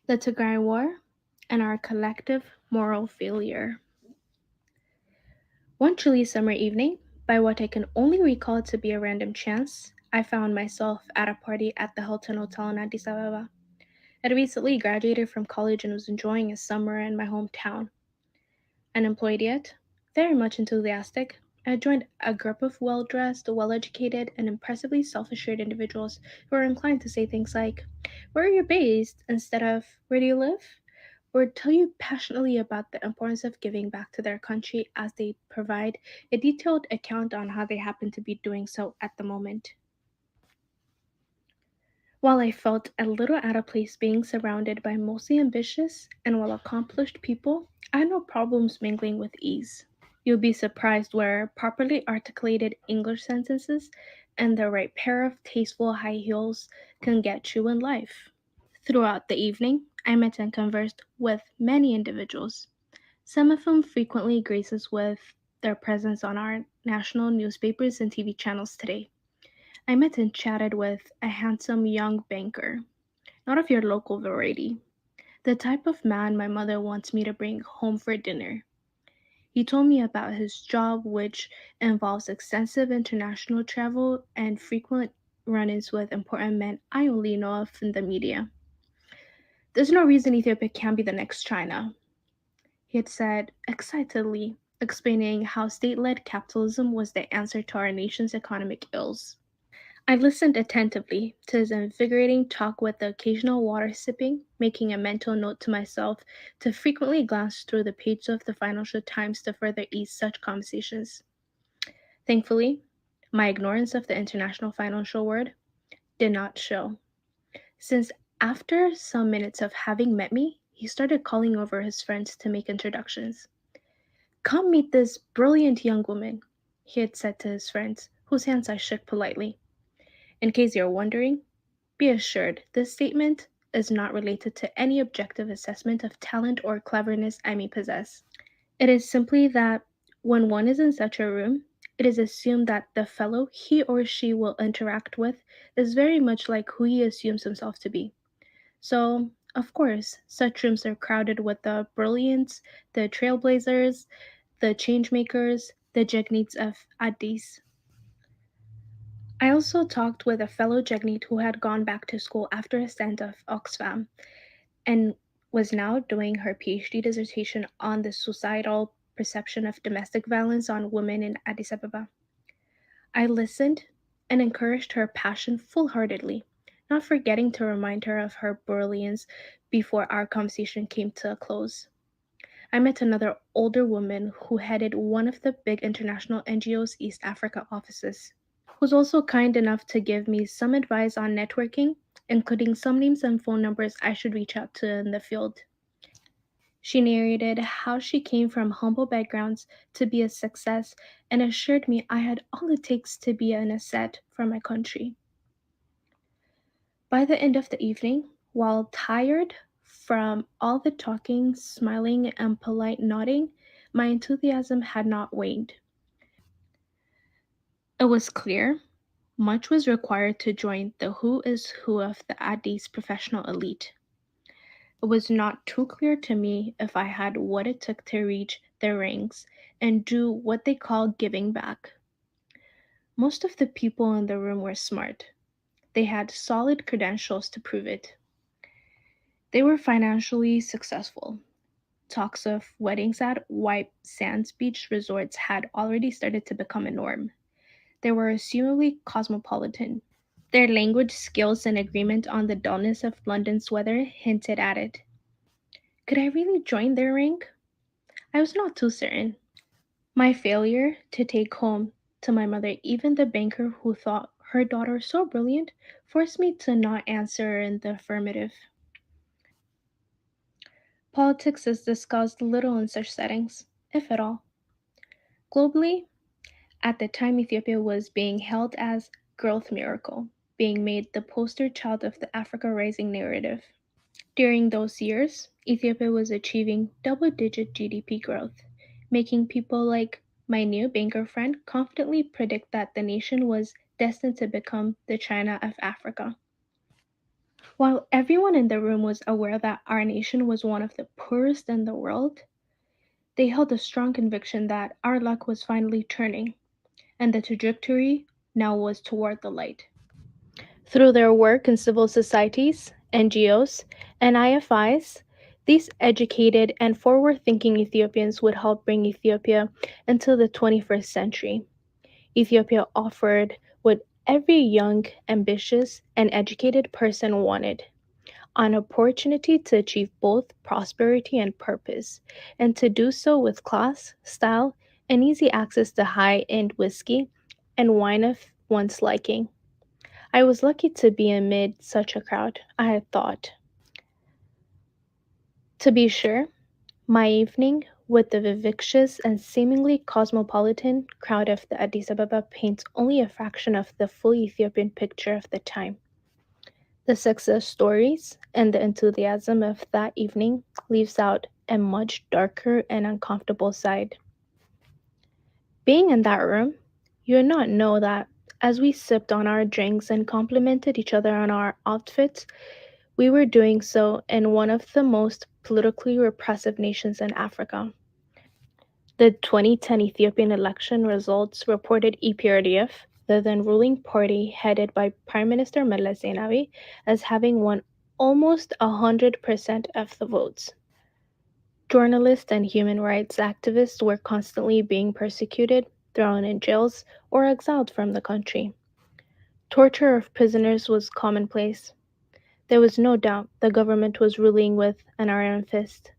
The Tigray War and Our Collective Moral Failure. One chilly summer evening, by what I can only recall to be a random chance, I found myself at a party at the Hilton Hotel in Addis Ababa. I had recently graduated from college and was enjoying a summer in my hometown. Unemployed yet, very much enthusiastic, I joined a group of well dressed, well educated, and impressively self assured individuals who were inclined to say things like, "Where are you based?" instead of, "Where do you live?" Or tell you passionately about the importance of giving back to their country as they provide a detailed account on how they happen to be doing so at the moment. While I felt a little out of place being surrounded by mostly ambitious and well accomplished people, I had no problems mingling with ease. You'll be surprised where properly articulated English sentences and the right pair of tasteful high heels can get you in life. Throughout the evening, I met and conversed with many individuals, some of whom frequently grace us with their presence on our national newspapers and TV channels today. I met and chatted with a handsome young banker, not of your local variety, the type of man my mother wants me to bring home for dinner. He told me about his job, which involves extensive international travel and frequent run ins with important men I only know of in the media. "There's no reason Ethiopia can't be the next China," he had said excitedly, explaining how state led capitalism was the answer to our nation's economic ills. I listened attentively to his invigorating talk with the occasional water sipping, making a mental note to myself to frequently glance through the pages of the Financial Times to further ease such conversations. Thankfully, my ignorance of the international financial world did not show, since after some minutes of having met me, he started calling over his friends to make introductions. "Come meet this brilliant young woman," he had said to his friends, whose hands I shook politely. In case you're wondering, be assured this statement is not related to any objective assessment of talent or cleverness I may possess. It is simply that when one is in such a room, it is assumed that the fellow he or she will interact with is very much like who he assumes himself to be. So, of course, such rooms are crowded with the brilliants, the trailblazers, the changemakers, the Jagneets of Addis. I also talked with a fellow Jagneet who had gone back to school after a stint of Oxfam and was now doing her PhD dissertation on the societal perception of domestic violence on women in Addis Ababa. I listened and encouraged her passion full heartedly, not forgetting to remind her of her brilliance before our conversation came to a close. I met another older woman who headed one of the big international NGO's East Africa offices, who's also kind enough to give me some advice on networking, including some names and phone numbers I should reach out to in the field. She narrated how she came from humble backgrounds to be a success and assured me I had all it takes to be an asset for my country. By the end of the evening, while tired from all the talking, smiling, and polite nodding, my enthusiasm had not waned. It was clear much was required to join the who is who of the Addis professional elite. It was not too clear to me if I had what it took to reach their ranks and do what they call giving back. Most of the people in the room were smart. They had solid credentials to prove it. They were financially successful. Talks of weddings at white sands beach resorts had already started to become a norm. They were assumably cosmopolitan. Their language skills and agreement on the dullness of London's weather hinted at it. Could I really join their rank? I was not too certain. My failure to take home to my mother even the banker who thought her daughter so brilliant forced me to not answer in the affirmative. Politics is discussed little in such settings, if at all. Globally, at the time Ethiopia was being hailed as growth miracle, being made the poster child of the Africa Rising narrative. During those years, Ethiopia was achieving double-digit GDP growth, making people like my new banker friend confidently predict that the nation was destined to become the China of Africa. While everyone in the room was aware that our nation was one of the poorest in the world, they held a strong conviction that our luck was finally turning, and the trajectory now was toward the light. Through their work in civil societies, NGOs, and IFIs, these educated and forward thinking Ethiopians would help bring Ethiopia into the 21st century. Ethiopia offered what every young, ambitious, and educated person wanted: an opportunity to achieve both prosperity and purpose, and to do so with class, style, and easy access to high end whiskey and wine of one's liking. I was lucky to be amid such a crowd, I had thought. To be sure, my evening with the vivacious and seemingly cosmopolitan crowd of the Addis Ababa paints only a fraction of the full Ethiopian picture of the time. The success stories and the enthusiasm of that evening leaves out a much darker and uncomfortable side. Being in that room, you would not know that as we sipped on our drinks and complimented each other on our outfits, we were doing so in one of the most politically repressive nations in Africa. The 2010 Ethiopian election results reported EPRDF, the then ruling party headed by Prime Minister Meles Zenawi, as having won almost 100% of the votes. Journalists and human rights activists were constantly being persecuted, thrown in jails, or exiled from the country. Torture of prisoners was commonplace. There was no doubt the government was ruling with an iron fist.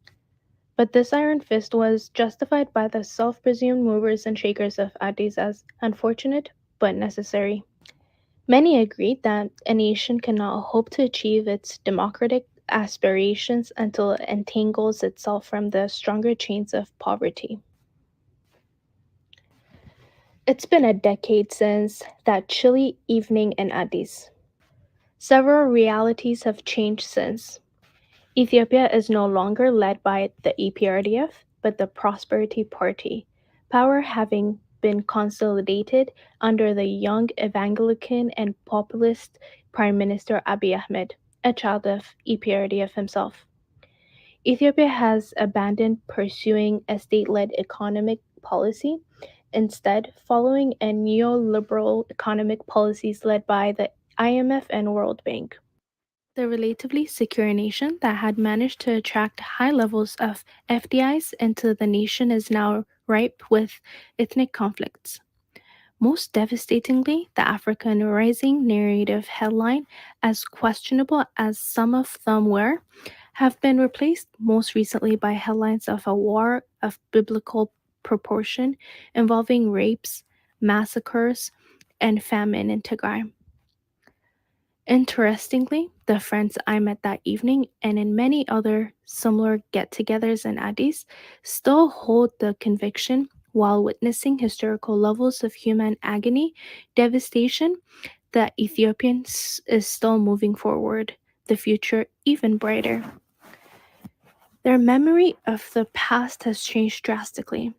But this iron fist was justified by the self presumed movers and shakers of Addis as unfortunate but necessary. Many agreed that a nation cannot hope to achieve its democratic aspirations until it entangles itself from the stronger chains of poverty. It's been a decade since that chilly evening in Addis. Several realities have changed since. Ethiopia is no longer led by the EPRDF, but the Prosperity Party, power having been consolidated under the young evangelical and populist Prime Minister Abiy Ahmed, a child of EPRDF himself. Ethiopia has abandoned pursuing a state led economic policy, instead, following a neoliberal economic policies led by the IMF and World Bank. The relatively secure nation that had managed to attract high levels of FDIs into the nation is now ripe with ethnic conflicts. Most devastatingly, the African Rising narrative headline, as questionable as some of them were, have been replaced most recently by headlines of a war of biblical proportion involving rapes, massacres, and famine in Tigray. Interestingly, the friends I met that evening and in many other similar get togethers in Addis still hold the conviction, while witnessing historical levels of human agony, devastation, that Ethiopian is still moving forward, the future even brighter. Their memory of the past has changed drastically.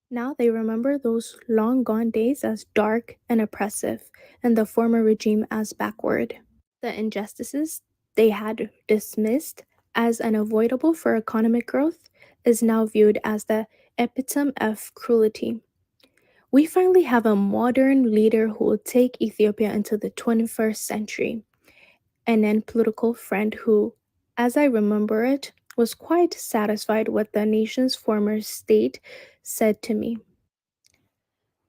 Now they remember those long gone days as dark and oppressive, and the former regime as backward. The injustices they had dismissed as unavoidable for economic growth is now viewed as the epitome of cruelty. We finally have a modern leader who will take Ethiopia into the 21st century, and an political friend who, as I remember it, was quite satisfied with the nation's former state said to me.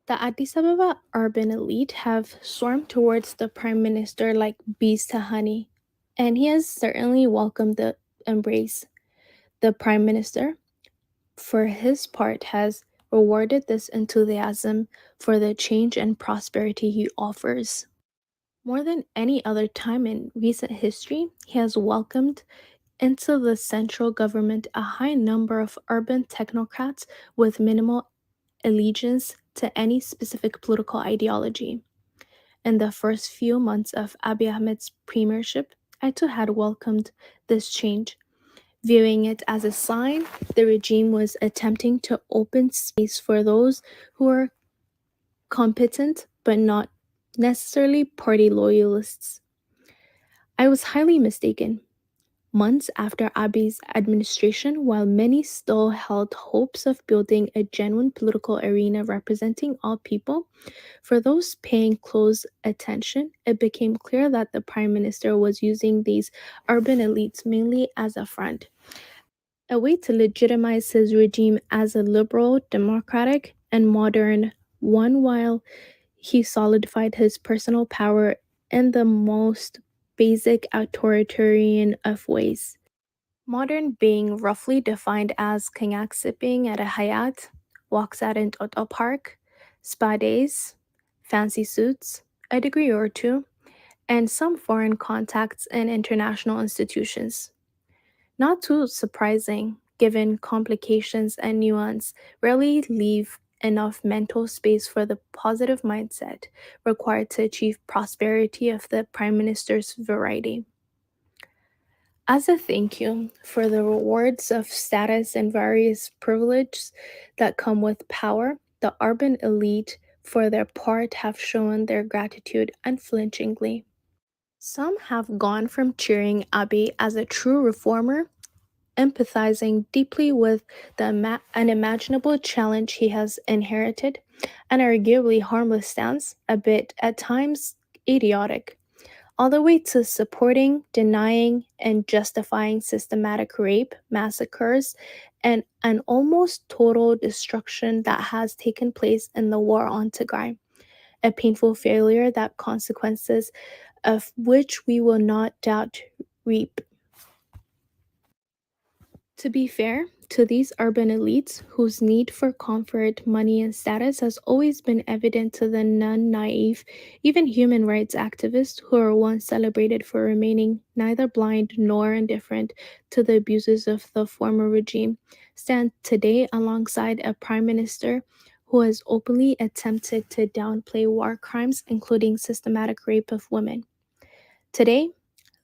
The Addis Ababa urban elite have swarmed towards the prime minister like bees to honey, and he has certainly welcomed the embrace. The prime minister, for his part, has rewarded this enthusiasm for the change and prosperity he offers. More than any other time in recent history, he has welcomed into the central government a high number of urban technocrats with minimal allegiance to any specific political ideology. In the first few months of Abiy Ahmed's premiership, I too had welcomed this change, viewing it as a sign the regime was attempting to open space for those who are competent but not necessarily party loyalists. I was highly mistaken. Months after Abiy's administration, while many still held hopes of building a genuine political arena representing all people, for those paying close attention, it became clear that the prime minister was using these urban elites mainly as a front, a way to legitimize his regime as a liberal, democratic, and modern one while he solidified his personal power in the most basic authoritarian of ways. Modern being roughly defined as kayak sipping at a Hayat, walks out in Toto Park, spa days, fancy suits, a degree or two, and some foreign contacts in international institutions. Not too surprising, given complications and nuance rarely leave enough mental space for the positive mindset required to achieve prosperity of the Prime Minister's variety. As a thank you for the rewards of status and various privileges that come with power, the urban elite, for their part, have shown their gratitude unflinchingly. Some have gone from cheering Abiy as a true reformer, empathizing deeply with the unimaginable challenge he has inherited, and arguably harmless stance, a bit at times idiotic, all the way to supporting, denying, and justifying systematic rape, massacres, and an almost total destruction that has taken place in the war on Tigray, a painful failure that consequences of which we will not doubt reap. To be fair to these urban elites, whose need for comfort, money, and status has always been evident to the non naive, even human rights activists who were once celebrated for remaining neither blind nor indifferent to the abuses of the former regime, stand today alongside a prime minister who has openly attempted to downplay war crimes, including systematic rape of women. Today,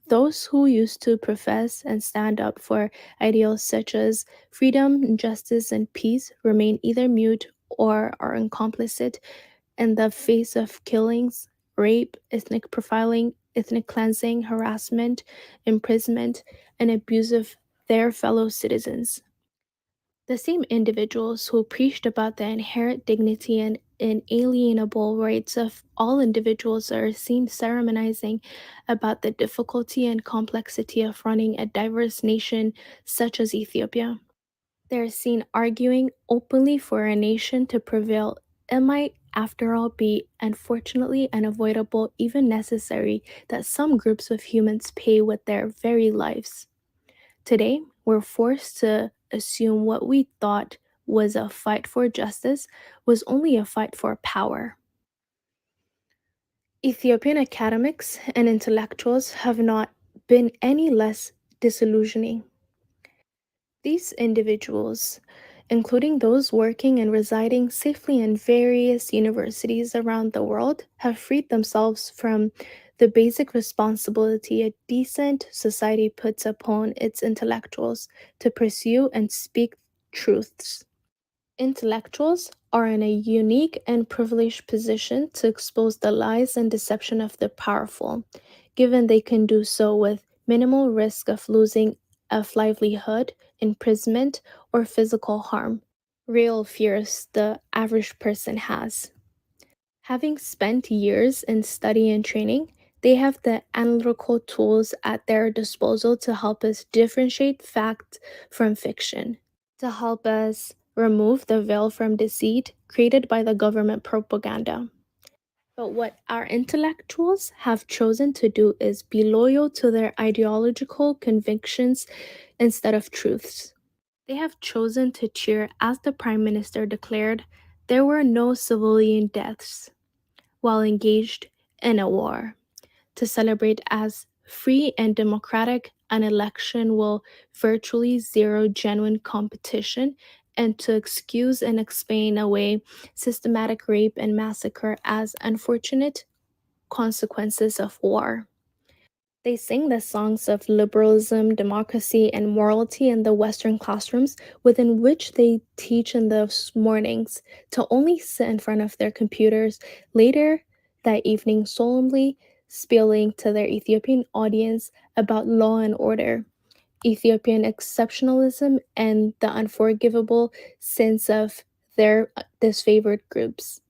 those who used to profess and stand up for ideals such as freedom, justice, and peace remain either mute or are complicit in the face of killings, rape, ethnic profiling, ethnic cleansing, harassment, imprisonment, and abuse of their fellow citizens. The same individuals who preached about the inherent dignity and inalienable rights of all individuals are seen sermonizing about the difficulty and complexity of running a diverse nation such as Ethiopia. They are seen arguing openly for a nation to prevail. It might, after all, be unfortunately unavoidable, even necessary, that some groups of humans pay with their very lives. Today, we're forced to assume what we thought was a fight for justice was only a fight for power. Ethiopian academics and intellectuals have not been any less disillusioning. These individuals, including those working and residing safely in various universities around the world, have freed themselves from the basic responsibility a decent society puts upon its intellectuals to pursue and speak truths. Intellectuals are in a unique and privileged position to expose the lies and deception of the powerful, given they can do so with minimal risk of losing a livelihood, imprisonment, or physical harm. Real fears the average person has. Having spent years in study and training, they have the analytical tools at their disposal to help us differentiate fact from fiction, to help us remove the veil from deceit created by the government propaganda. But what our intellectuals have chosen to do is be loyal to their ideological convictions instead of truths. They have chosen to cheer as the Prime Minister declared there were no civilian deaths while engaged in a war, to celebrate as free and democratic an election will virtually zero genuine competition, and to excuse and explain away systematic rape and massacre as unfortunate consequences of war. They sing the songs of liberalism, democracy, and morality in the Western classrooms within which they teach in the mornings, to only sit in front of their computers later that evening solemnly spilling to their Ethiopian audience about law and order, Ethiopian exceptionalism, and the unforgivable sins of their disfavored groups.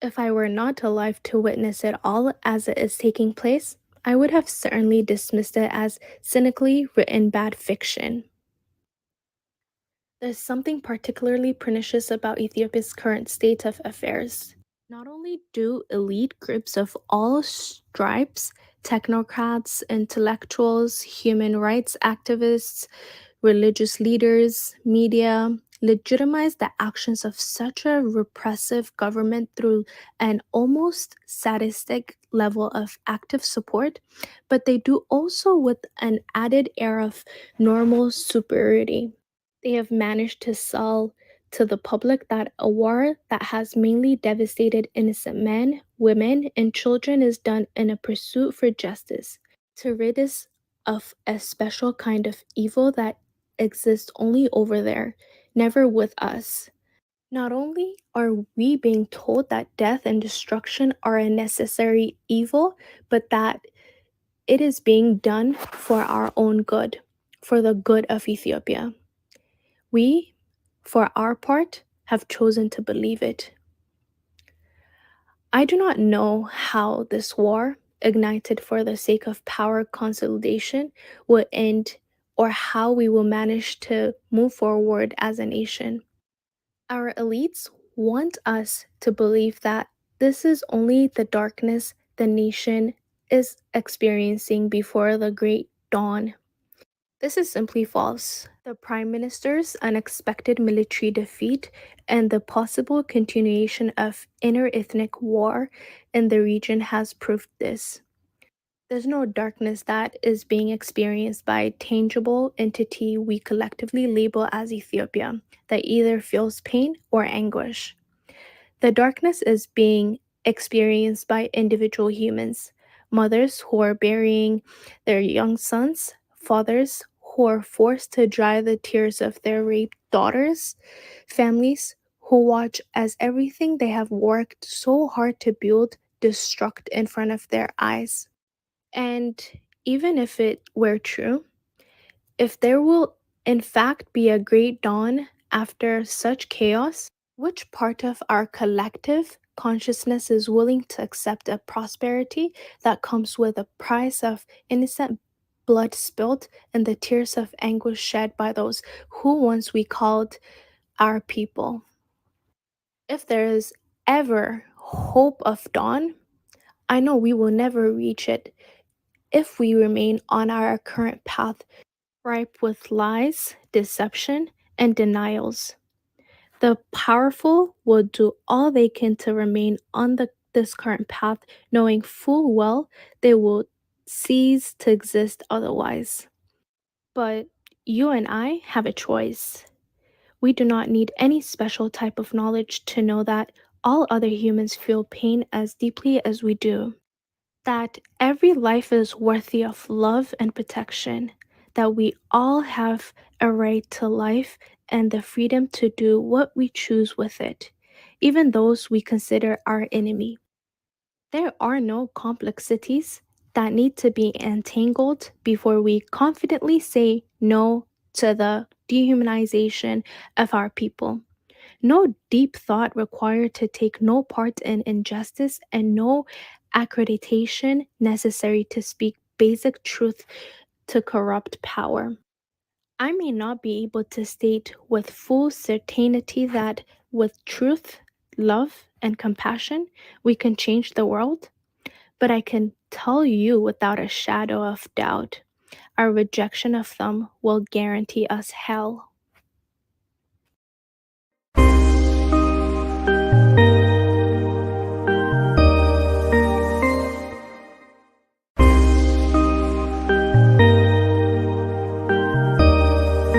If I were not alive to witness it all as it is taking place, I would have certainly dismissed it as cynically written bad fiction. There's something particularly pernicious about Ethiopia's current state of affairs. Not only do elite groups of all stripes, technocrats, intellectuals, human rights activists, religious leaders, media, legitimize the actions of such a repressive government through an almost sadistic level of active support, but they do also with an added air of normal superiority. They have managed to sell to the public that a war that has mainly devastated innocent men, women, and children is done in a pursuit for justice, to rid us of a special kind of evil that exists only over there, never with us. Not only are we being told that death and destruction are a necessary evil, but that it is being done for our own good, for the good of Ethiopia. We, for our part, have chosen to believe it. I do not know how this war, ignited for the sake of power consolidation, will end or how we will manage to move forward as a nation. Our elites want us to believe that this is only the darkness the nation is experiencing before the great dawn. This is simply false. The Prime Minister's unexpected military defeat and the possible continuation of inter-ethnic war in the region has proved this. There's no darkness that is being experienced by a tangible entity we collectively label as Ethiopia that either feels pain or anguish. The darkness is being experienced by individual humans, mothers who are burying their young sons, fathers who are forced to dry the tears of their raped daughters, families who watch as everything they have worked so hard to build destruct in front of their eyes. And even if it were true, if there will in fact be a great dawn after such chaos, which part of our collective consciousness is willing to accept a prosperity that comes with a price of innocent blood spilled and the tears of anguish shed by those who once we called our people? If there is ever hope of dawn, I know we will never reach it if we remain on our current path, ripe with lies, deception, and denials. The powerful will do all they can to remain on this current path, knowing full well they will cease to exist otherwise. But you and I have a choice. We do not need any special type of knowledge to know that all other humans feel pain as deeply as we do. That every life is worthy of love and protection, that we all have a right to life and the freedom to do what we choose with it, even those we consider our enemy. There are no complexities that need to be entangled before we confidently say no to the dehumanization of our people. No deep thought required to take no part in injustice, and no accreditation necessary to speak basic truth to corrupt power. I may not be able to state with full certainty that with truth, love, and compassion, we can change the world, but I can tell you without a shadow of doubt, our rejection of them will guarantee us hell.